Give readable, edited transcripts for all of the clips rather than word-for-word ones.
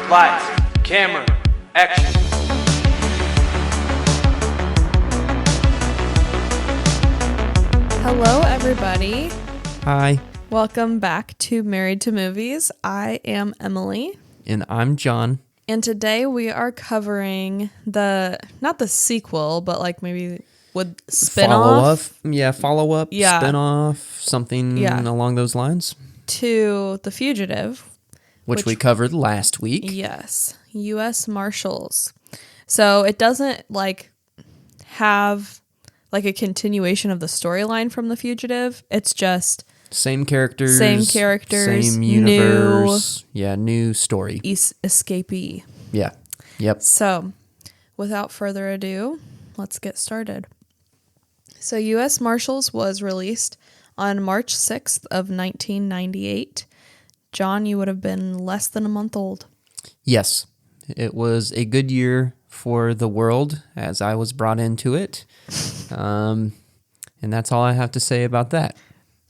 Lights, camera, action. Hello, everybody. Hi. Welcome back to Married to Movies. I am Emily. And I'm Jon. And today we are covering not the sequel, but like maybe would spin-off. Follow-up, Yeah. spin-off, something along those lines. To The Fugitive. Which we covered last week. Yes. US Marshals. So it doesn't have a continuation of the storyline from The Fugitive. It's just Same characters, same universe, new story. Escapee. Yeah. Yep. So, without further ado, let's get started. So, US Marshals was released on March 6th of 1998. Jon, you would have been less than a month old. Yes. It was a good year for the world as I was brought into it. And that's all I have to say about that.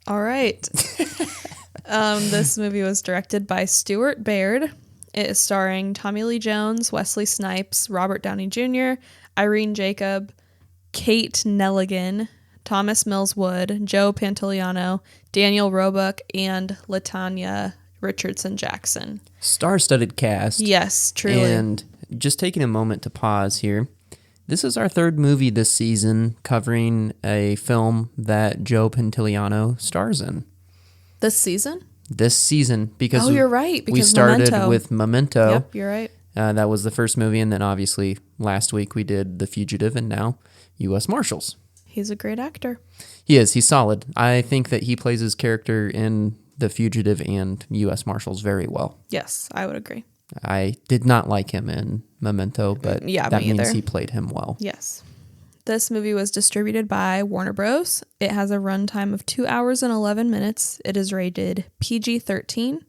All right. This movie was directed by Stuart Baird. It is starring Tommy Lee Jones, Wesley Snipes, Robert Downey Jr., Irene Jacob, Kate Nelligan, Thomas Mills Wood, Joe Pantoliano, Daniel Roebuck, and LaTanya Richardson Jackson. Star-studded cast. Yes, truly. And just taking a moment to pause here. This is our third movie this season covering a film that Joe Pantoliano stars in. This season? This season, because you're right. Because we started Memento. with Memento. Yep, you're right. That was the first movie, and then obviously last week we did The Fugitive, and now US Marshals. He's a great actor. He is. He's solid. I think that he plays his character in The Fugitive and US Marshals very well. Yes, I would agree. I did not like him in Memento, but that means either. he played him well. Yes. This movie was distributed by Warner Bros. It has a runtime of 2 hours and 11 minutes. It is rated PG-13.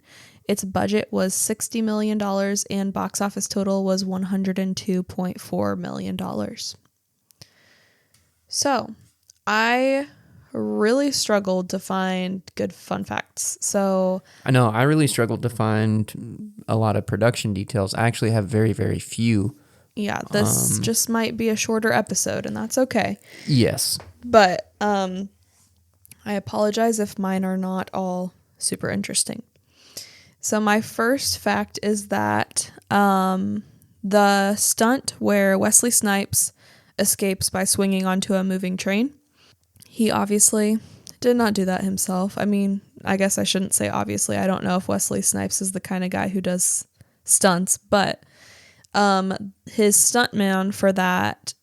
Its budget was $60 million and box office total was $102.4 million. So, I really struggled to find good fun facts. So I know, I really struggled to find a lot of production details. I actually have very, very few. yeah, this just might be a shorter episode, and that's okay. Yes. But I apologize if mine are not all super interesting. So my first fact is that the stunt where Wesley Snipes escapes by swinging onto a moving train, he obviously did not do that himself. I mean, I guess I shouldn't say obviously. I don't know if Wesley Snipes is the kind of guy who does stunts, but his stuntman for that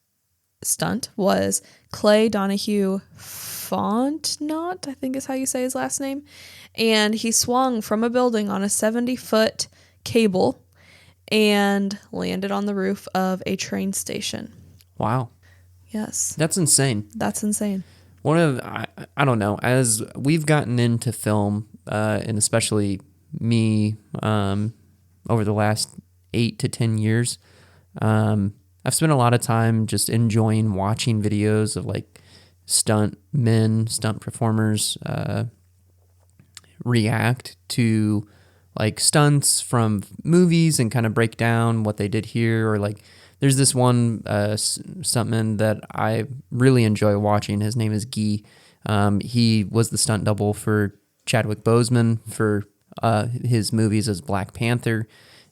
stunt was Clay Donahue Fontenot, I think is how you say his last name. And he swung from a building on a 70-foot cable and landed on the roof of a train station. Wow. Yes. That's insane. That's insane. I don't know, as we've gotten into film, and especially me, over the last 8 to 10 years, I've spent a lot of time just enjoying watching videos of like stunt performers, react to like stunts from movies and kind of break down what they did here, or like there's this one stuntman that I really enjoy watching. His name is Guy. He was the stunt double for Chadwick Boseman for his movies as Black Panther.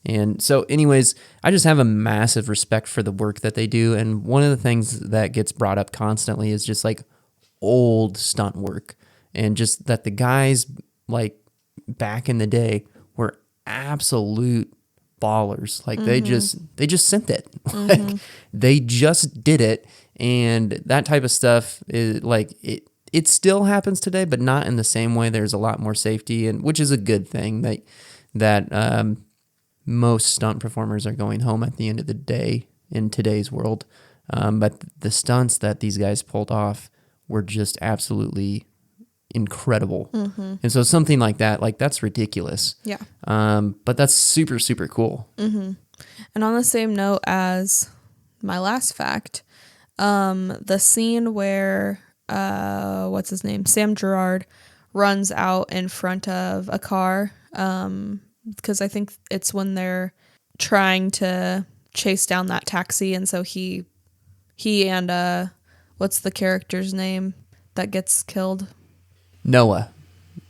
And so anyways, I just have a massive respect for the work that they do. And one of the things that gets brought up constantly is just like old stunt work. And just that the guys like back in the day were absolute ballers. Like they just sent it. Like they just did it. And that type of stuff is like it still happens today, but not in the same way. There's a lot more safety, and which is a good thing that most stunt performers are going home at the end of the day in today's world. But the stunts that these guys pulled off were just absolutely incredible. And so something like that, like that's ridiculous. Yeah. But that's super, super cool. And on the same note as my last fact, the scene where, what's his name? Sam Gerard runs out in front of a car, because I think it's when they're trying to chase down that taxi, and so he and what's the character's name that gets killed? Noah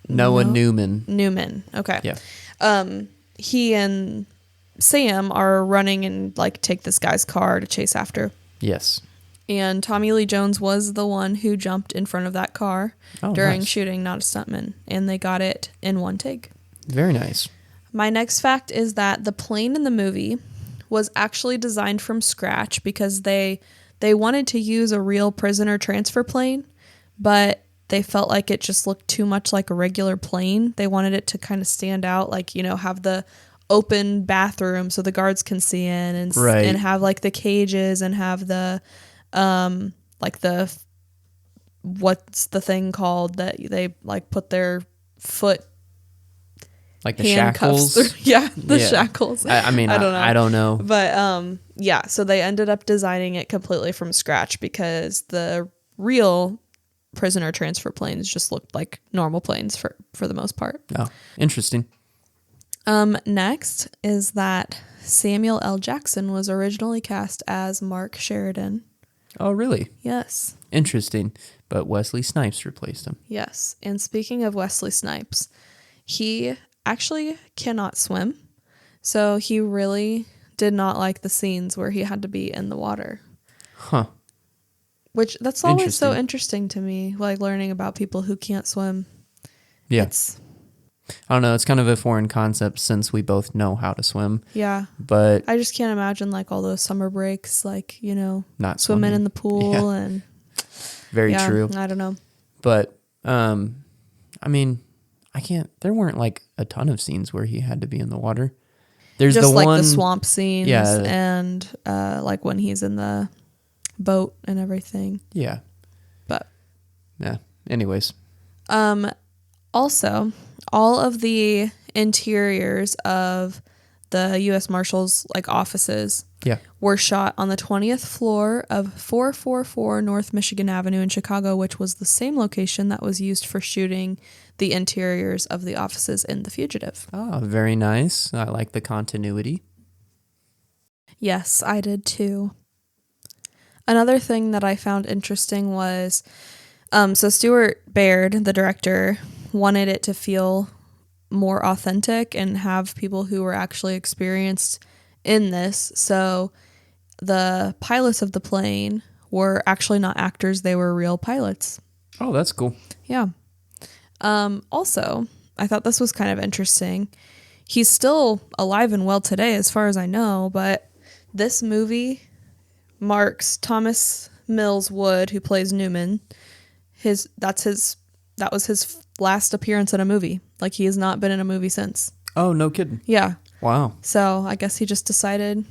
Newman. Newman. Okay. Yeah. He and Sam are running and like take this guy's car to chase after. Yes. And Tommy Lee Jones was the one who jumped in front of that car during nice. shooting, not a stuntman. And they got it in one take. Very nice. My next fact is that the plane in the movie was actually designed from scratch because they wanted to use a real prisoner transfer plane, but they felt like it just looked too much like a regular plane. They wanted it to kind of stand out, like, you know, have the open bathroom so the guards can see in, and and have like the cages, and have the like the, what's the thing called that they like put their foot, like the shackles through, shackles. I mean, I don't know, but so they ended up designing it completely from scratch because the real prisoner transfer planes just looked like normal planes for the most part. Oh, interesting. Next is that Samuel L. Jackson was originally cast as Mark Sheridan. Oh, really? Yes. Interesting. But Wesley Snipes replaced him. Yes. And speaking of Wesley Snipes, he actually cannot swim. So he really did not like the scenes where he had to be in the water. Huh. Which, that's always so interesting to me, like learning about people who can't swim. Yeah. I don't know. It's kind of a foreign concept since we both know how to swim. Yeah. But I just can't imagine like all those summer breaks, like, you know, not swimming in the pool and. Very true. I don't know. But, I mean, there weren't like a ton of scenes where he had to be in the water. There's just the like one, the swamp scenes and like when he's in the boat and everything. Yeah. But. Yeah. Anyways. Also, all of the interiors of the US Marshals like offices were shot on the 20th floor of 444 North Michigan Avenue in Chicago, which was the same location that was used for shooting the interiors of the offices in The Fugitive. Oh, very nice. I like the continuity. Yes, I did too. Another thing that I found interesting was, so Stuart Baird, the director, wanted it to feel more authentic and have people who were actually experienced in this. So the pilots of the plane were actually not actors, they were real pilots. Oh, that's cool. Yeah. Also, I thought this was kind of interesting. He's still alive and well today as far as I know, but this movie marks Thomas Mills Wood, who plays Newman. That was his last appearance in a movie. Like, he has not been in a movie since. Oh, no kidding. Yeah. Wow. So I guess he just decided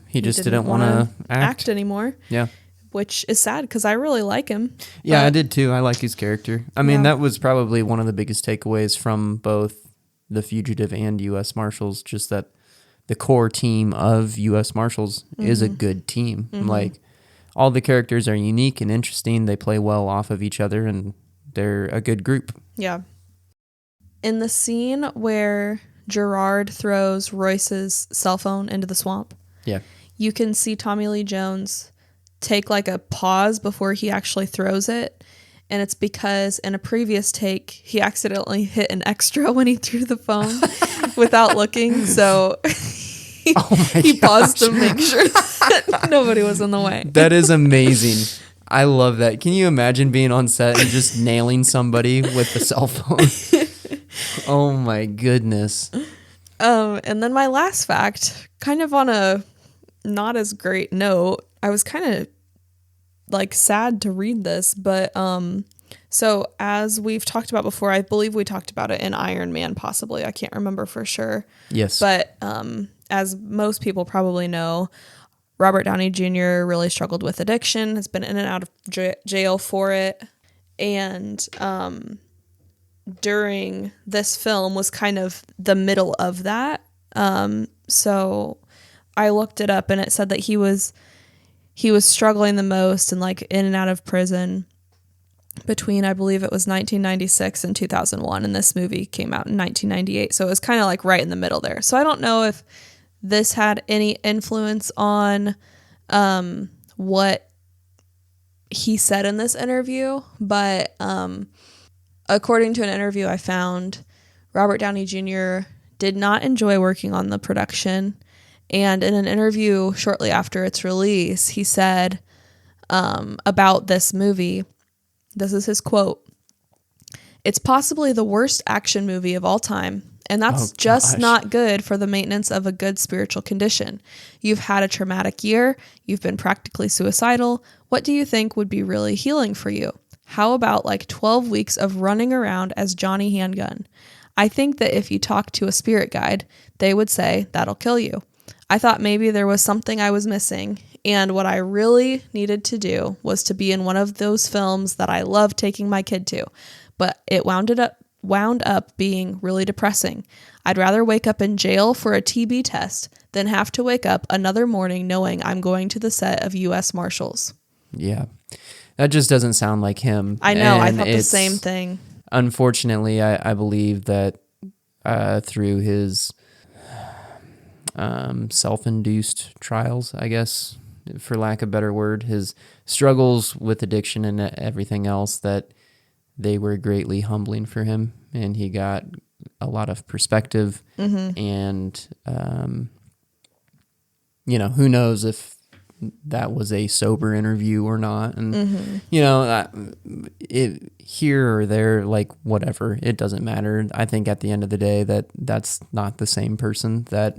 he just didn't want to act anymore. Yeah. Which is sad because I really like him. Yeah, I did too. I like his character. I mean, that was probably one of the biggest takeaways from both The Fugitive and US Marshals, just that the core team of US Marshals is a good team. Mm-hmm. Like, all the characters are unique and interesting. They play well off of each other, and they're a good group. Yeah. In the scene where Gerard throws Royce's cell phone into the swamp, you can see Tommy Lee Jones take like a pause before he actually throws it. And it's because in a previous take, he accidentally hit an extra when he threw the phone without looking. So he paused to make sure that nobody was in the way. That is amazing. I love that. Can you imagine being on set and just nailing somebody with the cell phone? Oh my goodness. And then my last fact, kind of on a not as great note, I was kind of like sad to read this, but so as we've talked about before, I believe we talked about it in Iron Man, possibly. I can't remember for sure. Yes. But as most people probably know, Robert Downey Jr. really struggled with addiction, has been in and out of jail for it. And during this film was kind of the middle of that. So I looked it up and it said that he was struggling the most and like in and out of prison between, I believe it was 1996 and 2001, and this movie came out in 1998. So it was kind of like right in the middle there. So I don't know if this had any influence on what he said in this interview, but according to an interview I found, Robert Downey Jr. did not enjoy working on the production, and in an interview shortly after its release, he said about this movie, this is his quote, "It's possibly the worst action movie of all time, and that's just not good for the maintenance of a good spiritual condition. You've had a traumatic year. You've been practically suicidal. What do you think would be really healing for you? How about like 12 weeks of running around as Johnny Handgun? I think that if you talk to a spirit guide, they would say that'll kill you. I thought maybe there was something I was missing, and what I really needed to do was to be in one of those films that I love taking my kid to, but it wound up being really depressing. I'd rather wake up in jail for a TB test than have to wake up another morning knowing I'm going to the set of US Marshals." Yeah. That just doesn't sound like him. I know. And I thought the same thing. Unfortunately, I believe that through his self-induced trials, I guess, for lack of a better word, his struggles with addiction and everything else, that they were greatly humbling for him, and he got a lot of perspective. And who knows if that was a sober interview or not, and here or there, like, whatever, it doesn't matter. I think at the end of the day that's not the same person that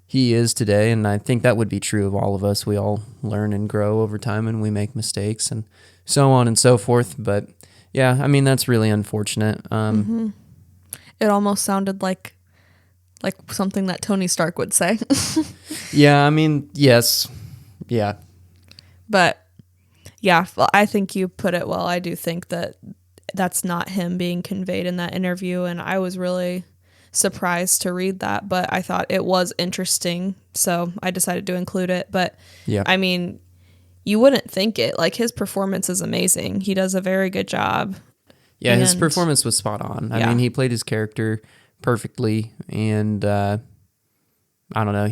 he is today, and I think that would be true of all of us. We all learn and grow over time, and we make mistakes and so on and so forth. But yeah, I mean, that's really unfortunate. It almost sounded like something that Tony Stark would say. Yeah, I mean, yes. Yeah. But yeah, well, I think you put it well. I do think that that's not him being conveyed in that interview, and I was really surprised to read that, but I thought it was interesting, so I decided to include it. But yeah, I mean, you wouldn't think it. Like, his performance is amazing. He does a very good job. Yeah, his performance was spot on. I mean, he played his character perfectly, and I don't know.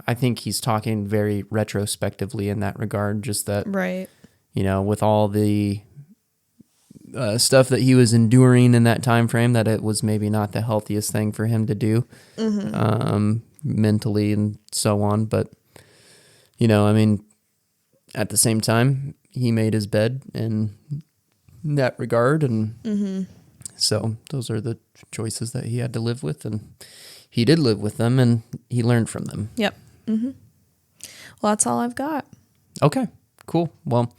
I think he's talking very retrospectively in that regard, just that, right, with all the stuff that he was enduring in that time frame, that it was maybe not the healthiest thing for him to do, mentally and so on. But, I mean, at the same time, he made his bed in that regard. And so those are the choices that he had to live with, and he did live with them, and he learned from them. Yep. Well, that's all I've got. Okay, cool. Well,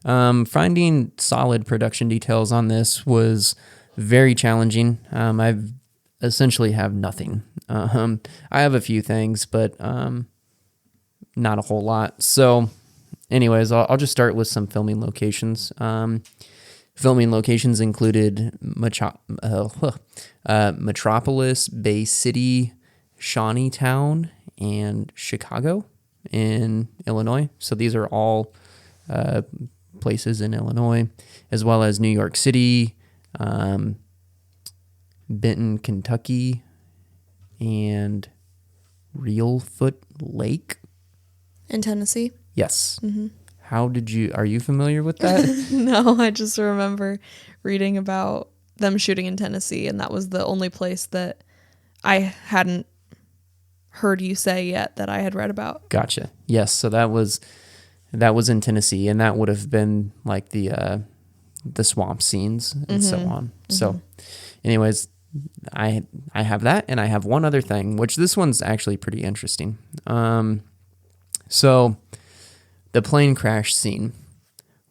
finding solid production details on this was very challenging. I essentially have nothing. I have a few things, but not a whole lot. So anyways, I'll just start with some filming locations. Filming locations included Metropolis, Bay City, Shawneetown, and Chicago in Illinois. So these are all places in Illinois, as well as New York City, Benton, Kentucky, and Reelfoot Lake. In Tennessee? Yes. Are you familiar with that? No, I just remember reading about them shooting in Tennessee, and that was the only place that I hadn't heard you say yet that I had read about. Gotcha. Yes, so that was in Tennessee, and that would have been like the swamp scenes and so on. So anyways, I have that, and I have one other thing, which this one's actually pretty interesting. So the plane crash scene,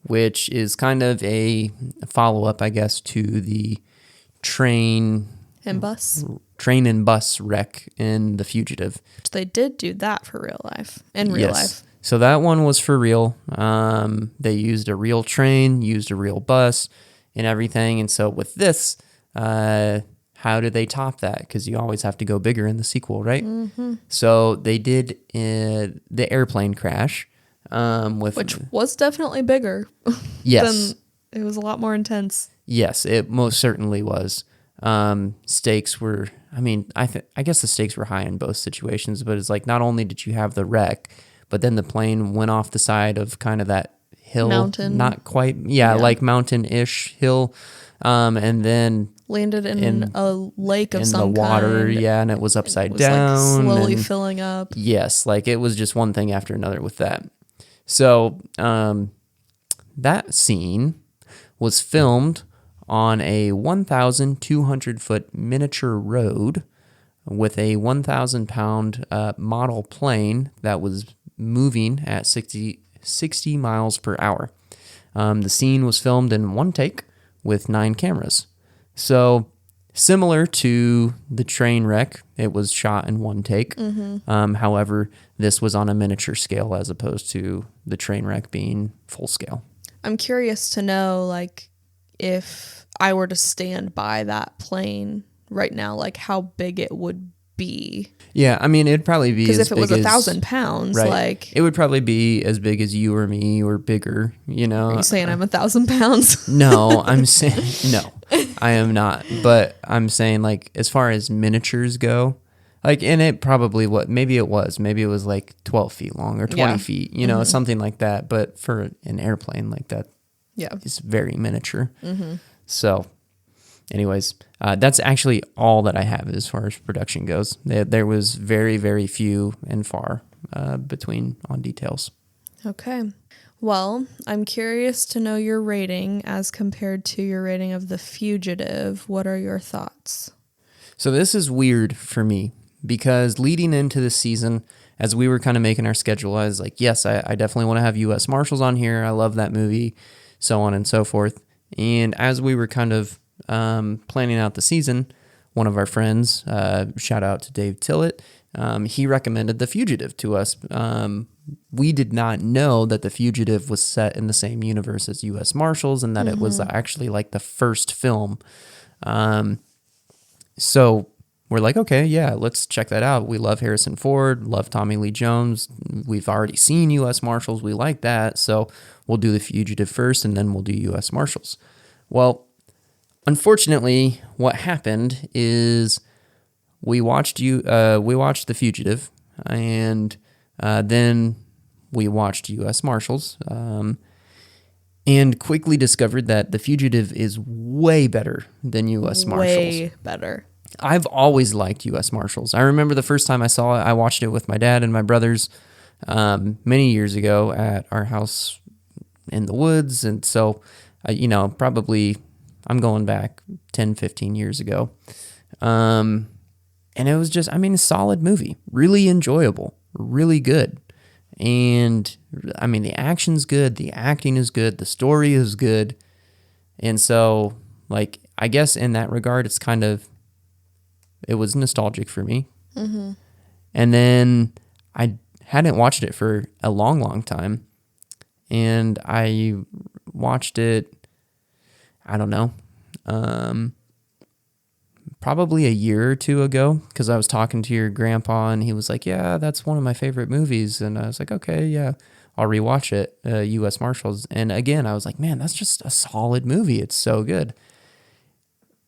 which is kind of a follow-up, I guess, to the train and bus wreck in The Fugitive. They did do that for real life, in real life. So that one was for real. They used a real train, used a real bus, and everything. And so with this, how did they top that? Because you always have to go bigger in the sequel, right? So they did the airplane crash. Which was definitely bigger yes, It was a lot more intense. Yes, it most certainly was. Stakes were, I guess the stakes were high in both situations, but it's like not only did you have the wreck, but then the plane went off the side of kind of that hill. Mountain. Not quite, like mountain-ish hill, and then landed in a lake of some in the water, kind. and it was upside It was down. like slowly and, filling up. Yes, like it was just one thing after another with that. So that scene was filmed on a 1,200-foot miniature road with a 1,000-pound model plane that was moving at 60 miles per hour. The scene was filmed in one take with 9 cameras. So similar to the train wreck, it was shot in one take. However, this was on a miniature scale as opposed to the train wreck being full scale. I'm curious to know, like, if I were to stand by that plane right now, like how big it would be. Yeah, I mean, it'd probably be because as if it big was as 1,000 pounds, right. like It would probably be as big as you or me or bigger, you know. Are you saying I'm 1,000 pounds? No, I'm saying no, I am not. But I'm saying, like, as far as miniatures go, like, and it probably maybe it was like 12 feet long or 20 feet, you know, something like that. But for an airplane like that, it's very miniature. So, anyways, that's actually all that I have as far as production goes. There was very, very few and far between on details. Okay. Well, I'm curious to know your rating as compared to your rating of The Fugitive. What are your thoughts? So this is weird for me because leading into the season, as we were kind of making our schedule, I was like, yes, I definitely want to have US Marshals on here. I love that movie, so on and so forth. And as we were kind of planning out the season, one of our friends, shout out to Dave Tillett, he recommended The Fugitive to us. We did not know that The Fugitive was set in the same universe as US Marshals and that it was actually like the first film. So we're like, okay, yeah, let's check that out. We love Harrison Ford, love Tommy Lee Jones. We've already seen US Marshals. We like that. So we'll do The Fugitive first and then we'll do US Marshals. Well, unfortunately, what happened is we watched The Fugitive, and then we watched U.S. Marshals, and quickly discovered that The Fugitive is way better than U.S. Marshals. Way better. I've always liked U.S. Marshals. I remember the first time I saw it, I watched it with my dad and my brothers many years ago at our house in the woods, and so, probably I'm going back 10, 15 years ago. And it was just, a solid movie, really enjoyable, really good. And the action's good, the acting is good, the story is good. And so, like, I guess in that regard, it was nostalgic for me. And then I hadn't watched it for a long, long time. And I watched it, I don't know, probably a year or two ago, because I was talking to your grandpa and he was like, yeah, that's one of my favorite movies. And I was like, okay, yeah, I'll rewatch it, U.S. Marshals. And again, I was like, man, that's just a solid movie. It's so good.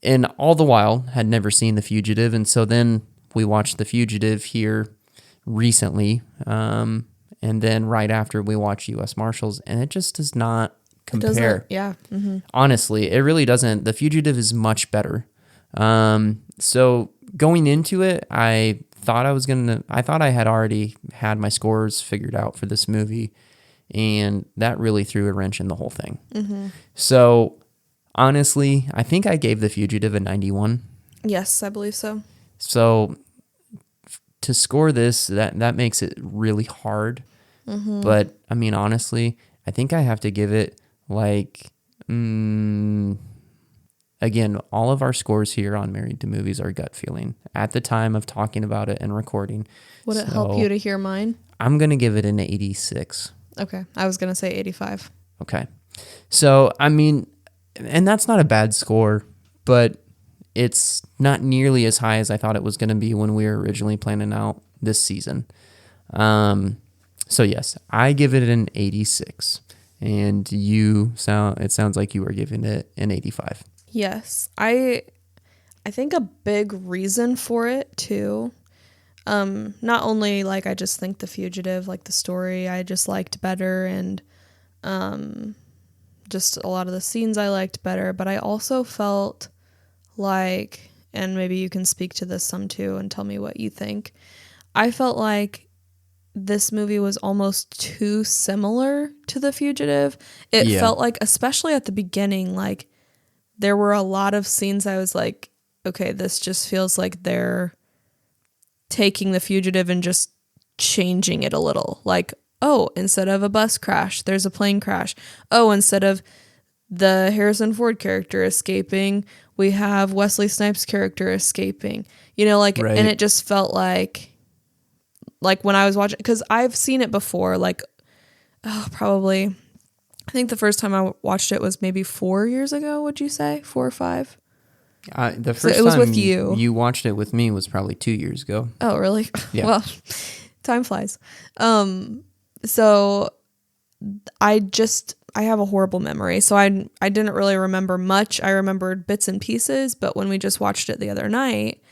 And all the while, had never seen The Fugitive. And so then we watched The Fugitive here recently. And then right after we watched U.S. Marshals, and it just does not compare. Yeah. Honestly, it really doesn't. The Fugitive is much better. So going into it, I thought I had already had my scores figured out for this movie, and that really threw a wrench in the whole thing. So honestly, I think I gave The Fugitive a 91. Yes, I believe so. So to score this, that makes it really hard. But honestly, I think I have to give it like, again, all of our scores here on Married to Movies are gut feeling at the time of talking about it and recording. Would it help you to hear mine? I'm going to give it an 86. Okay. I was going to say 85. Okay. So, and that's not a bad score, but it's not nearly as high as I thought it was going to be when we were originally planning out this season. So yes, I give it an 86. and it sounds like you are giving it an 85. Yes. I think a big reason for it too, not only like I just think The Fugitive, like the story I just liked better, and just a lot of the scenes I liked better, but I also felt like, and maybe you can speak to this some too and tell me what you think, I felt like this movie was almost too similar to The Fugitive. It felt like, especially at the beginning, like there were a lot of scenes I was like, okay, this just feels like they're taking The Fugitive and just changing it a little. Like, oh, instead of a bus crash, there's a plane crash. Oh, instead of the Harrison Ford character escaping, we have Wesley Snipes' character escaping. You know, like, right. And it just felt like when I was watching, because I've seen it before, like, probably, I think the first time I watched it was maybe 4 years ago, would you say? 4 or 5? The first it was time with you. You watched it with me was probably 2 years ago. Oh, really? Yeah. Well, time flies. So I have a horrible memory, so I didn't really remember much. I remembered bits and pieces, but when we just watched it the other night,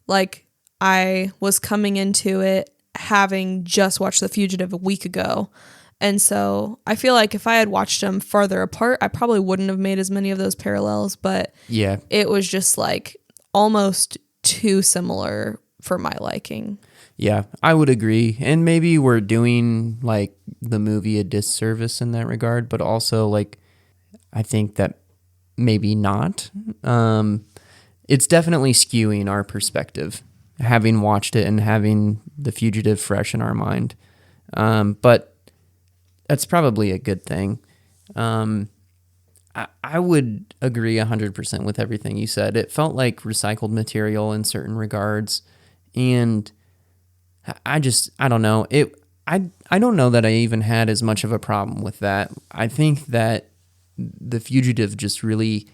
like I was coming into it having just watched The Fugitive a week ago. And so I feel like if I had watched them farther apart, I probably wouldn't have made as many of those parallels, but yeah, it was just like almost too similar for my liking. Yeah, I would agree. And maybe we're doing like the movie a disservice in that regard, but also like I think that maybe not. It's definitely skewing our perspective, having watched it and having The Fugitive fresh in our mind. But that's probably a good thing. I would agree 100% with everything you said. It felt like recycled material in certain regards. And I don't know. I don't know that I even had as much of a problem with that. I think that The Fugitive just really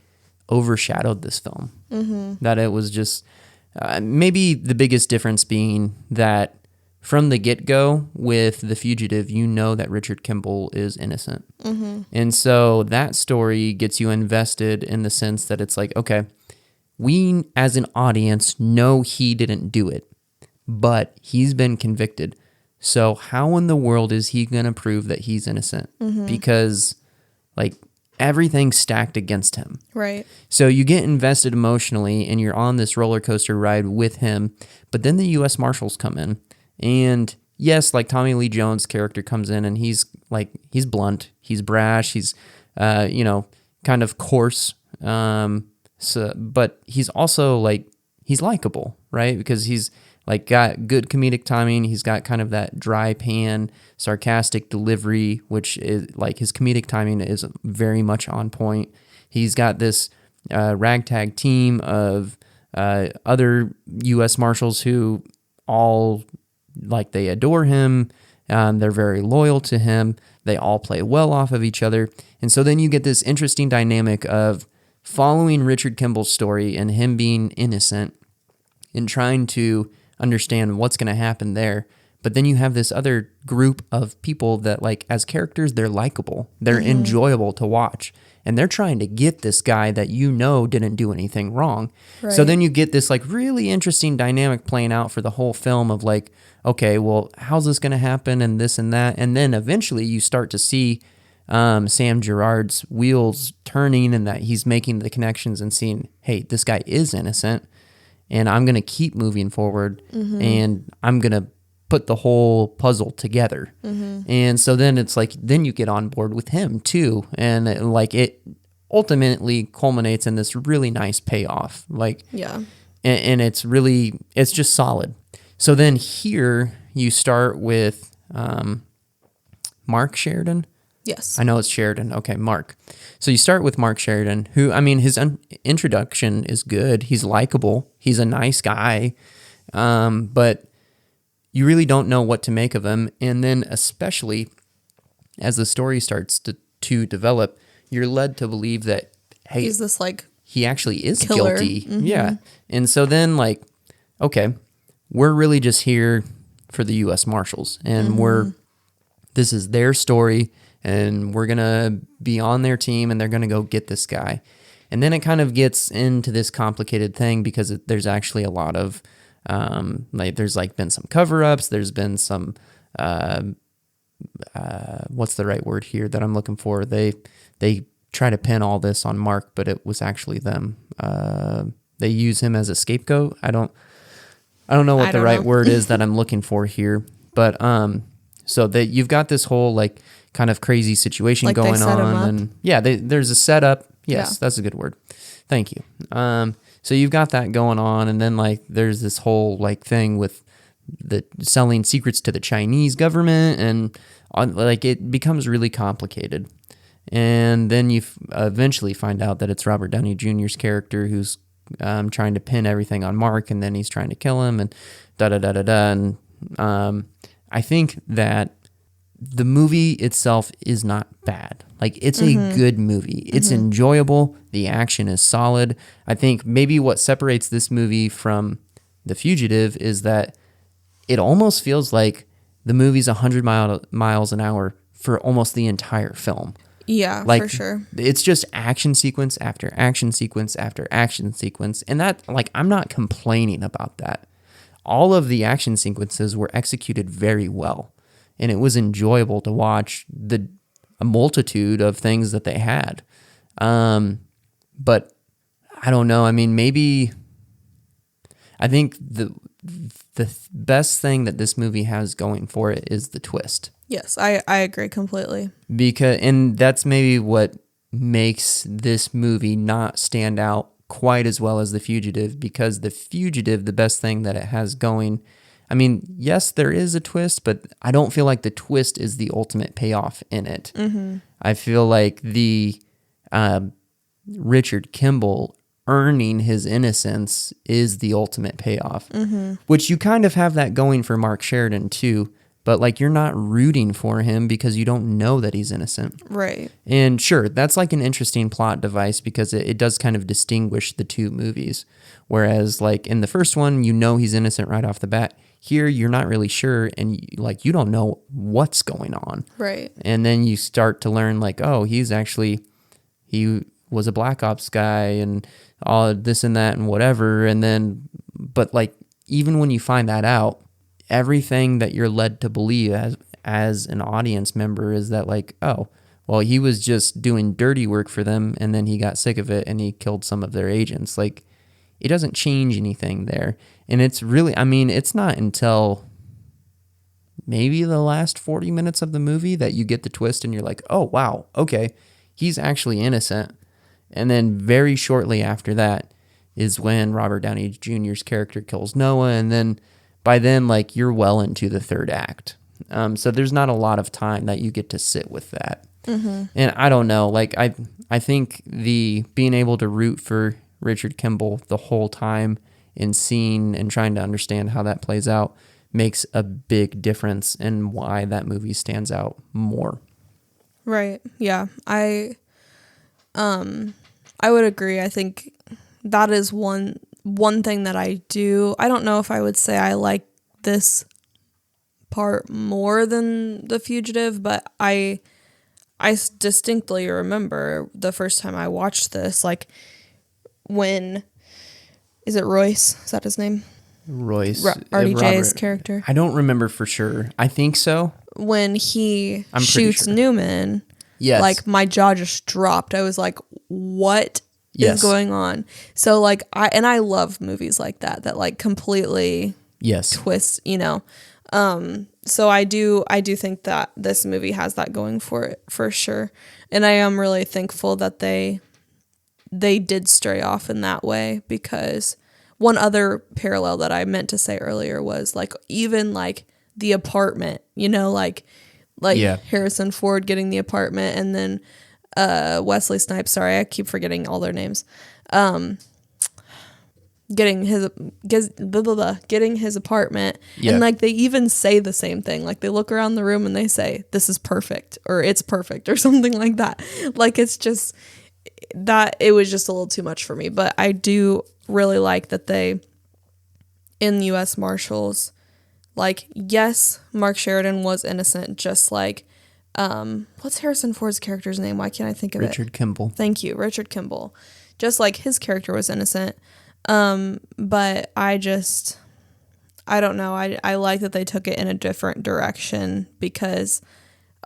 overshadowed this film. Mm-hmm. That it was just maybe the biggest difference being that from the get-go with The Fugitive, you know that Richard Kimball is innocent. Mm-hmm. And so that story gets you invested in the sense that it's like, okay, we as an audience know he didn't do it, but he's been convicted. So how in the world is he going to prove that he's innocent? Mm-hmm. Because like everything's stacked against him. Right. So you get invested emotionally and you're on this roller coaster ride with him, but then the US Marshals come in. And yes, like Tommy Lee Jones' character comes in and he's blunt, he's brash, he's, kind of coarse. But he's also like, he's likable, right? Because he's like got good comedic timing. He's got kind of that dry pan, sarcastic delivery, which is like his comedic timing is very much on point. He's got this ragtag team of other U.S. Marshals who all like they adore him. They're very loyal to him. They all play well off of each other. And so then you get this interesting dynamic of following Richard Kimball's story and him being innocent and trying to understand what's going to happen there. But then you have this other group of people that, like, as characters, they're likable. They're enjoyable to watch. And they're trying to get this guy that you know didn't do anything wrong. Right. So then you get this, like, really interesting dynamic playing out for the whole film of, like, okay, well, how's this going to happen and this and that? And then eventually you start to see Sam Gerard's wheels turning and that he's making the connections and seeing, hey, this guy is innocent. And I'm going to keep moving forward and I'm going to put the whole puzzle together. Mm-hmm. And so then it's like, then you get on board with him too. And it ultimately culminates in this really nice payoff. Like, yeah. And it's just solid. So then here you start with Mark Sheridan. Yes. I know it's Sheridan. Okay, Mark. So you start with Mark Sheridan, who, I mean, his introduction is good. He's likable. He's a nice guy. But you really don't know what to make of him. And then especially as the story starts to develop, you're led to believe that, hey, he's this like he actually is killer. Guilty. Mm-hmm. Yeah. And so then like, okay, we're really just here for the US Marshals and this is their story and we're going to be on their team, and they're going to go get this guy. And then it kind of gets into this complicated thing because there's actually a lot of, there's like been some cover-ups. There's been some, what's the right word here that I'm looking for? They try to pin all this on Mark, but it was actually them. They use him as a scapegoat. I don't know what the right word is that I'm looking for here, but so that you've got this whole like kind of crazy situation like going they set him on, up? and yeah, there's a setup. Yes, Yeah. that's a good word. Thank you. So you've got that going on, and then like there's this whole like thing with the selling secrets to the Chinese government, and like it becomes really complicated. And then you eventually find out that it's Robert Downey Jr.'s character who's trying to pin everything on Mark, and then he's trying to kill him, and da-da-da-da-da. And I think that the movie itself is not bad. Like, it's a good movie. It's enjoyable. The action is solid. I think maybe what separates this movie from The Fugitive is that it almost feels like the movie's 100 miles an hour for almost the entire film. Yeah, Like, for sure. it's just action sequence after action sequence after action sequence. And that, like, I'm not complaining about that. All of the action sequences were executed very well. And it was enjoyable to watch a multitude of things that they had. But I don't know. I mean, maybe I think the best thing that this movie has going for it is the twist. Yes, I agree completely. And that's maybe what makes this movie not stand out quite as well as The Fugitive, because The Fugitive, the best thing that it has going, I mean, yes, there is a twist, but I don't feel like the twist is the ultimate payoff in it. I feel like the Richard Kimball earning his innocence is the ultimate payoff, which you kind of have that going for Mark Sheridan too, but like you're not rooting for him because you don't know that he's innocent. Right. And sure, that's like an interesting plot device because it does kind of distinguish the two movies. Whereas like in the first one, you know he's innocent right off the bat. Here, you're not really sure, and like you don't know what's going on. Right. And then you start to learn like, oh, he was a Black Ops guy and all this and that and whatever. And then, but like even when you find that out, everything that you're led to believe as an audience member is that like, oh, well, he was just doing dirty work for them, and then he got sick of it and he killed some of their agents. Like, it doesn't change anything there. And it's really, I mean, it's not until maybe the last 40 minutes of the movie that you get the twist and you're like, oh, wow, okay, he's actually innocent. And then very shortly after that is when Robert Downey Jr.'s character kills Noah. And then by then, like, you're well into the third act. So there's not a lot of time that you get to sit with that. And I don't know, like, I think the being able to root for Richard Kimball the whole time and seeing and trying to understand how that plays out makes a big difference in why that movie stands out more. Right. Yeah. I would agree. I think that is one thing that I do. I don't know if I would say I like this part more than The Fugitive, but I distinctly remember the first time I watched this, like when, is it Royce? Is that his name? Royce. RDJ's character. I don't remember for sure. I think so. When he I'm pretty shoots sure. Newman, Yes. like my jaw just dropped. I was like, what is going on? So like I love movies like that like completely twist, you know. So I do think that this movie has that going for it for sure. And I am really thankful that they did stray off in that way, because one other parallel that I meant to say earlier was like even like the apartment, you know, like Harrison Ford getting the apartment, and then Wesley Snipes, sorry, I keep forgetting all their names. Getting his apartment, and like they even say the same thing. Like they look around the room and they say, "This is perfect," or "It's perfect," or something like that. Like it's just that it was just a little too much for me. But I do really like that they, in US Marshals, like yes, Mark Sheridan was innocent, just like what's Harrison Ford's character's name? Why can't I think of it? Richard Kimball. Thank you, Richard Kimball. Just like his character was innocent. But I don't know. I like that they took it in a different direction, because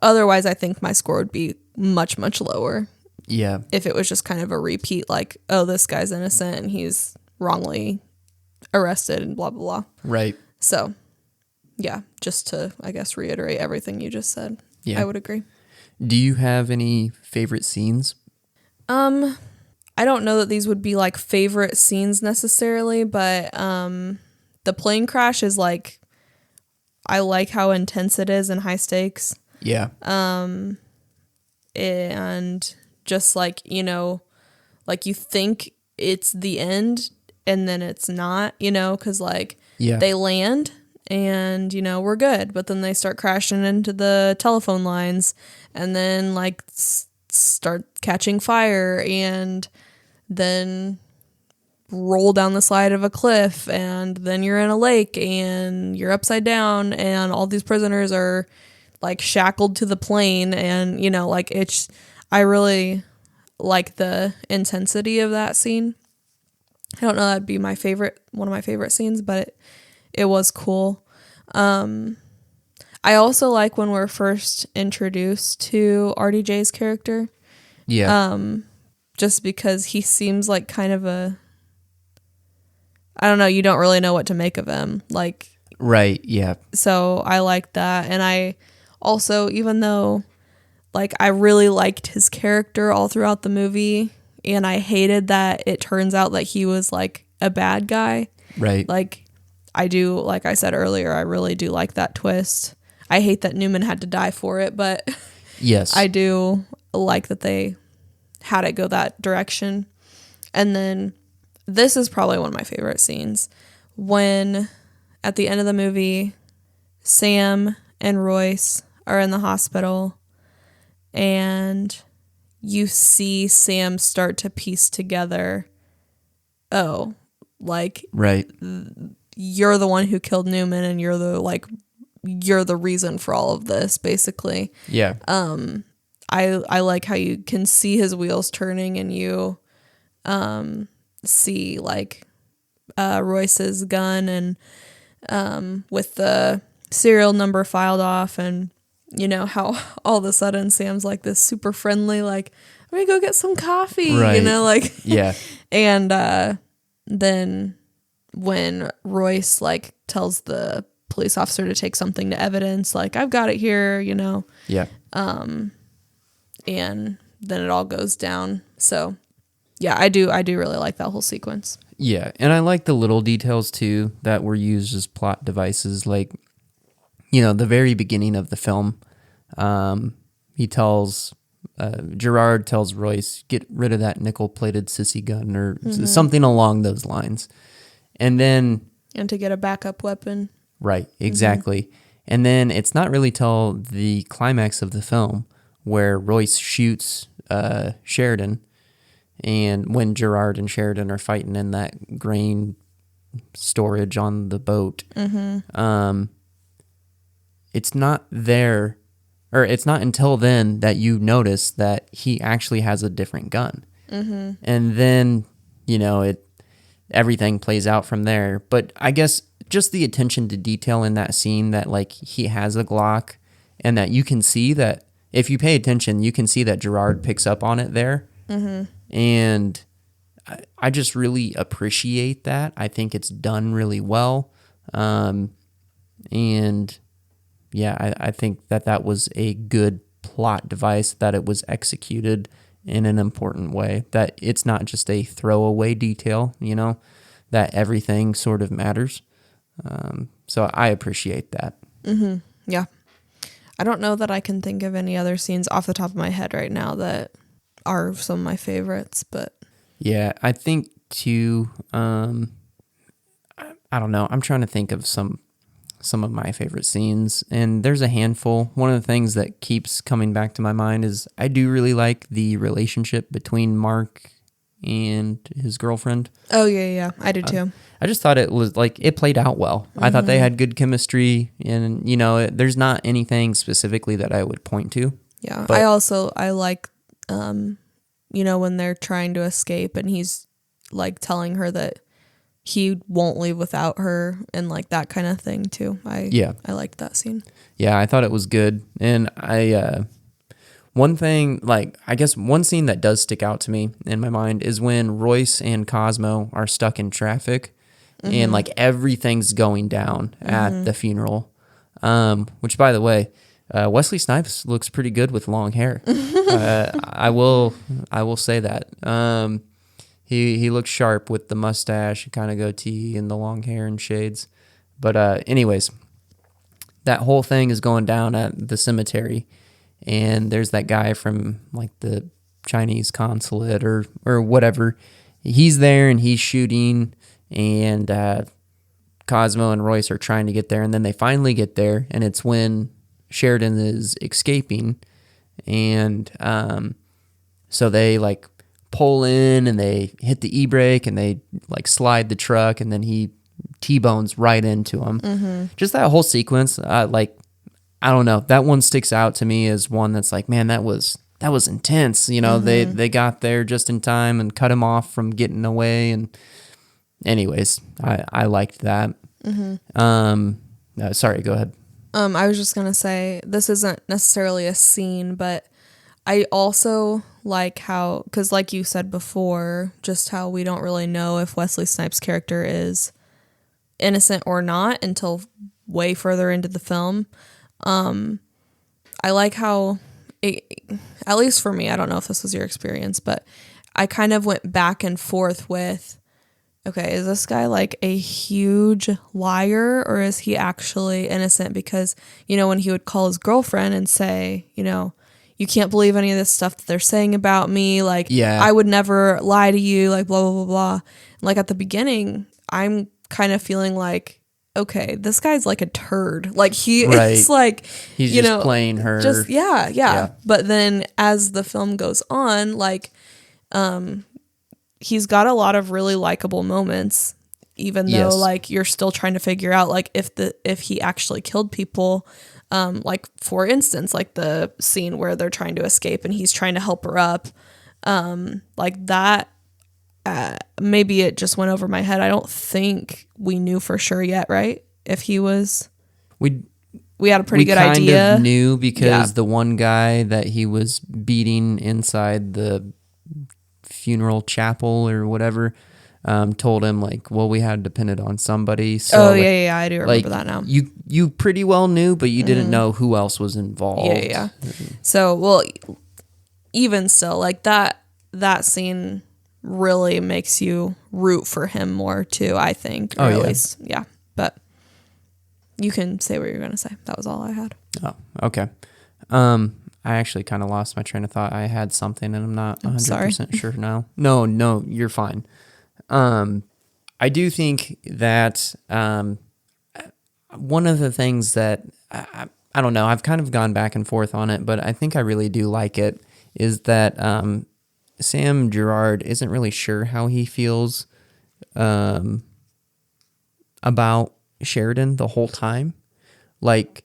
otherwise I think my score would be much, much lower. Yeah. If it was just kind of a repeat, like, oh, this guy's innocent and he's wrongly arrested and blah, blah, blah. Right. So, yeah, just to, I guess, reiterate everything you just said. Yeah. I would agree. Do you have any favorite scenes? I don't know that these would be like favorite scenes necessarily, but the plane crash is like, I like how intense it is and high stakes. Yeah. And just like, you know, like you think it's the end and then it's not, you know, because like they land and, you know, we're good. But then they start crashing into the telephone lines and then like start catching fire and then roll down the side of a cliff, and then you're in a lake and you're upside down and all these prisoners are like shackled to the plane, and you know, like I really like the intensity of that scene. I don't know, that'd be one of my favorite scenes, but it was cool. I also like when we're first introduced to RDJ's character. Yeah. Just because he seems like kind of I don't know, you don't really know what to make of him. Like, right, yeah. So I like that. And I also, even though like I really liked his character all throughout the movie, and I hated that it turns out that he was like a bad guy. Right. Like I do, like I said earlier, I really do like that twist. I hate that Newman had to die for it, but yes, I do like that they had it go that direction. And then this is probably one of my favorite scenes, when at the end of the movie, Sam and Royce are in the hospital and you see Sam start to piece together, oh, like, right, you're the one who killed Newman and you're the reason for all of this, basically. Yeah. I like how you can see his wheels turning, and you see like Royce's gun and with the serial number filed off, and you know how all of a sudden Sam's like this super friendly, like, I'm gonna go get some coffee, right. you know, like, yeah. And then when Royce like tells the police officer to take something to evidence, like, I've got it here, you know. Yeah. And then it all goes down. So yeah, I do really like that whole sequence. Yeah, and I like the little details too that were used as plot devices, like, you know, the very beginning of the film, Gerard tells Royce, get rid of that nickel-plated sissy gun, or something along those lines. And to get a backup weapon. Right, exactly. And then it's not really till the climax of the film where Royce shoots Sheridan, and when Gerard and Sheridan are fighting in that grain storage on the boat, it's not there, or it's not until then that you notice that he actually has a different gun. And then, you know, everything plays out from there. But I guess just the attention to detail in that scene, that like he has a Glock, and that you can see that if you pay attention, you can see that Gerard picks up on it there. And I just really appreciate that. I think it's done really well. And yeah, I think that was a good plot device, that it was executed in an important way, that it's not just a throwaway detail, you know, that everything sort of matters. So I appreciate that. Yeah. I don't know that I can think of any other scenes off the top of my head right now that are some of my favorites, but yeah, I think too, I don't know. I'm trying to think of some of my favorite scenes, and there's a handful. One of the things that keeps coming back to my mind is I do really like the relationship between Mark and his girlfriend. Oh yeah, I do too. I just thought it was like, it played out well. I thought they had good chemistry, and you know, there's not anything specifically that I would point to, Yeah. But- I like, when they're trying to escape and he's like telling her that he won't leave without her and like that kind of thing too. I liked that scene. Yeah, I thought it was good. And one thing, like, I guess one scene that does stick out to me in my mind is when Royce and Cosmo are stuck in traffic and like everything's going down at the funeral. Which, by the way, Wesley Snipes looks pretty good with long hair. I will say that. He looks sharp with the mustache, kind of goatee, and the long hair and shades. But anyways, that whole thing is going down at the cemetery, and there's that guy from like the Chinese consulate or whatever. He's there and he's shooting, and Cosmo and Royce are trying to get there, and then they finally get there, and it's when Sheridan is escaping, and so they like pull in and they hit the e-brake and they like slide the truck, and then he T-bones right into him. Just that whole sequence, like, I don't know, that one sticks out to me as one that's like, man, that was intense. They got there just in time and cut him off from getting away. And anyways, I liked that. Sorry, go ahead. I was just gonna say, this isn't necessarily a scene, but I also like how, because like you said before, just how we don't really know if Wesley Snipes' character is innocent or not until way further into the film. I like how, at least for me, I don't know if this was your experience, but I kind of went back and forth with, okay, is this guy like a huge liar or is he actually innocent? Because, when he would call his girlfriend and say, you can't believe any of this stuff that they're saying about me. Like, I would never lie to you, like, blah, blah, blah, blah. Like, at the beginning, I'm kind of feeling like, okay, this guy's like a turd. Like, he is like, he's just playing her. Just, yeah. But then as the film goes on, like, he's got a lot of really likable moments, even though like you're still trying to figure out like if he actually killed people. Like, for instance, like the scene where they're trying to escape and he's trying to help her up. Like that, maybe it just went over my head. I don't think we knew for sure yet, right? If he was, we had a pretty good idea. We kind of knew because the one guy that he was beating inside the funeral chapel or whatever, told him like, well, we had depended on somebody. So I do remember that now. You pretty well knew, but you didn't know who else was involved. So, well, even still, like that scene really makes you root for him more too, I think. Or at least, but you can say what you're going to say. That was all I had. Oh, okay. I actually kind of lost my train of thought. I had something and I'm not 100% sure now. No, you're fine. I do think that one of the things that I don't know, I've kind of gone back and forth on it, but I think I really do like it, is that Sam Gerard isn't really sure how he feels about Sheridan the whole time. Like,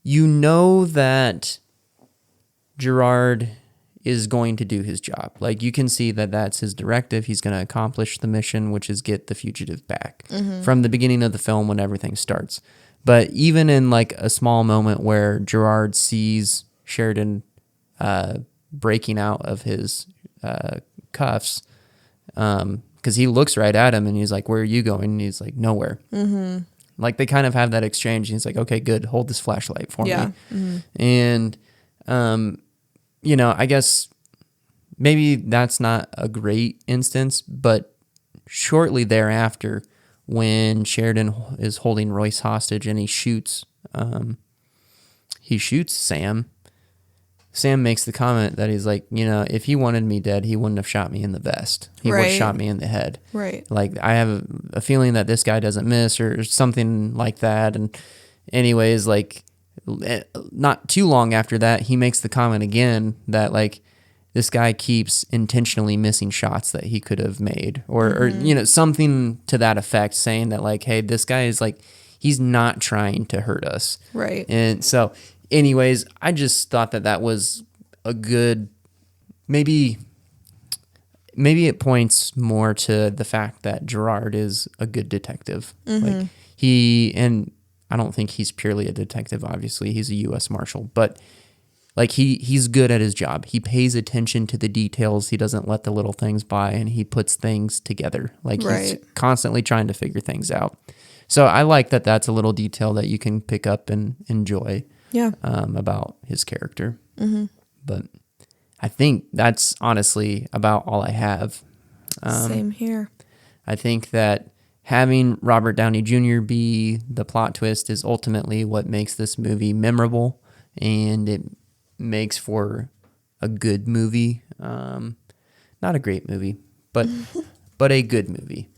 that Gerard is going to do his job. Like, you can see that that's his directive. He's going to accomplish the mission, which is get the fugitive back from the beginning of the film when everything starts. But even in like a small moment where Gerard sees Sheridan breaking out of his cuffs, because he looks right at him and he's like, where are you going? And he's like, nowhere. Like, they kind of have that exchange. And he's like, okay, good. Hold this flashlight for me. And, I guess maybe that's not a great instance, but shortly thereafter, when Sheridan is holding Royce hostage and he shoots Sam. Sam makes the comment that he's like, if he wanted me dead, he wouldn't have shot me in the vest. He would have shot me in the head. Right. Like, I have a feeling that this guy doesn't miss or something like that. And anyways, like, not too long after that, he makes the comment again that like this guy keeps intentionally missing shots that he could have made or something to that effect, saying that like, hey, this guy is like, he's not trying to hurt us. Right. And so anyways, I just thought that was a good, maybe it points more to the fact that Gerard is a good detective. Like and I don't think he's purely a detective. Obviously, he's a US Marshal, but like he's good at his job. He pays attention to the details. He doesn't let the little things by, and he puts things together. Like he's constantly trying to figure things out. So I like that. That's a little detail that you can pick up and enjoy. Yeah. About his character. But I think that's honestly about all I have. Same here. I think that having Robert Downey Jr. be the plot twist is ultimately what makes this movie memorable, and it makes for a good movie. Not a great movie, but a good movie.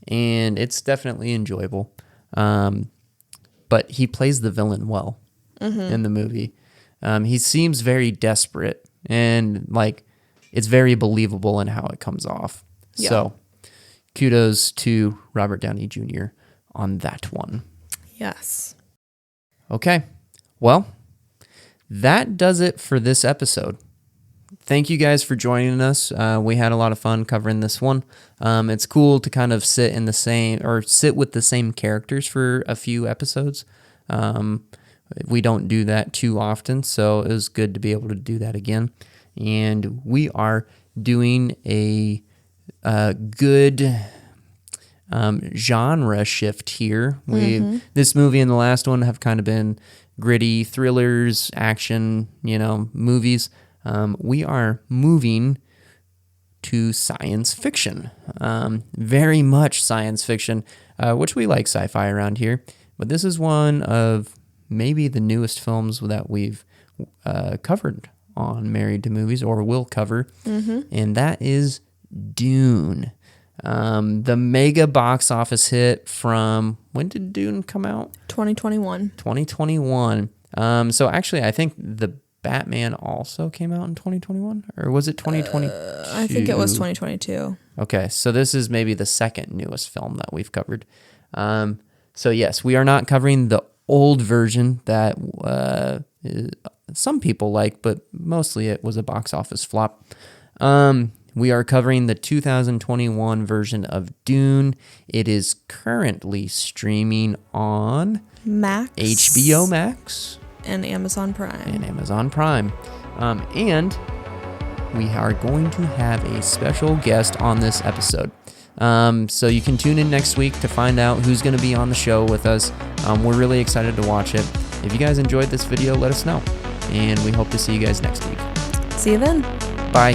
And it's definitely enjoyable. But he plays the villain well in the movie. He seems very desperate, and like it's very believable in how it comes off. Yeah. So kudos to Robert Downey Jr. on that one. Yes. Okay. Well, that does it for this episode. Thank you guys for joining us. We had a lot of fun covering this one. It's cool to kind of sit with the same characters for a few episodes. We don't do that too often, so it was good to be able to do that again. And we are doing a good genre shift here. This movie and the last one have kind of been gritty thrillers, action, movies. We are moving to science fiction, very much science fiction, which we like sci-fi around here. But this is one of maybe the newest films that we've covered on Married to Movies, or will cover, and that is Dune. The mega box office hit from, when did Dune come out? 2021. 2021. So actually, I think the Batman also came out in 2021, or was it 2022? I think it was 2022. Okay, so this is maybe the second newest film that we've covered. So yes, we are not covering the old version that some people like, but mostly it was a box office flop. We are covering the 2021 version of Dune. It is currently streaming on Max, HBO Max, and Amazon Prime. And we are going to have a special guest on this episode. So you can tune in next week to find out who's going to be on the show with us. We're really excited to watch it. If you guys enjoyed this video, let us know. And we hope to see you guys next week. See you then. Bye.